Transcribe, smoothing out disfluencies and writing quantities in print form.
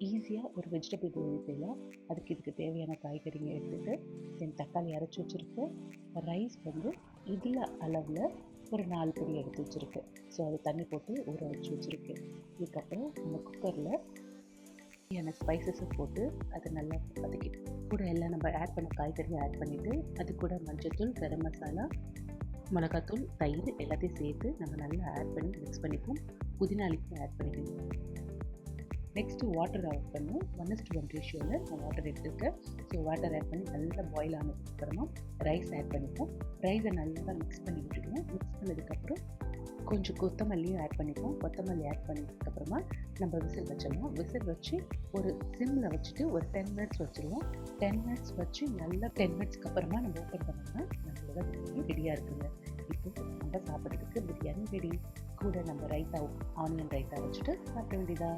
ஈஸியாக ஒரு வெஜிடபிள் பிரியாணி செய்யலாம். இதுக்கு தேவையான காய்கறிங்க எடுத்துகிட்டு தென் தக்காளி அரைச்சி வச்சுருக்கேன். ரைஸ் வந்து இதில் அளவில் ஒரு 4 படி எடுத்து வச்சுருக்கேன். ஸோ அது தண்ணி போட்டு ஊற வச்சு வச்சுருக்கேன். இதுக்கப்புறம் நம்ம குக்கரில் ஸ்பைசஸை போட்டு அதை நல்லா வதக்கிட்டு கூட எல்லாம் நம்ம ஆட் பண்ண காய்கறியை ஆட் பண்ணிவிட்டு அது கூட மஞ்சள்தூள், கரம் மசாலா, மிளகாத்தூள், தயிர் எல்லாத்தையும் சேர்த்து நம்ம நல்லா ஆட் பண்ணி மிக்ஸ் பண்ணிப்போம். புதினா லீஃப் ஆட் பண்ணிக்கணும். நெக்ஸ்ட்டு வாட்டர் ஆட் பண்ணும். 1:1 ரேஷியோவில் நான் வாட்டர் எடுத்துருக்கேன். ஸோ வாட்டர் ஆட் பண்ணி நல்லா பாயில் ஆனதுக்கப்புறமா ரைஸ் ஆட் பண்ணிப்போம். ரைஸை நல்லா மிக்ஸ் பண்ணி விட்டுடுவோம். மிக்ஸ் பண்ணதுக்கப்புறம் கொஞ்சம் கொத்தமல்லியும் ஆட் பண்ணிப்போம். கொத்தமல்லி ஆட் பண்ணதுக்கப்புறமா நம்ம விசில் வச்சிடலாம். விசில் வச்சு ஒரு சிம்மில் வச்சுட்டு ஒரு 10 மினிட்ஸ் வச்சுருவோம். 10 மினிட்ஸ் வச்சு நல்லா 10 மினிட்ஸ்க்கு அப்புறமா நம்ம ஓப்பன் பண்ணோம்னா நம்மளோட பிரியாணி ரெடியாக இருக்குங்க. இப்போ நம்ம சாப்பிட்றதுக்கு பிரியாணி ரெடி. கூட நம்ம ரைத்தா, ஆனியன் ரைத்தா வச்சுட்டு சாப்பிட வேண்டியதா.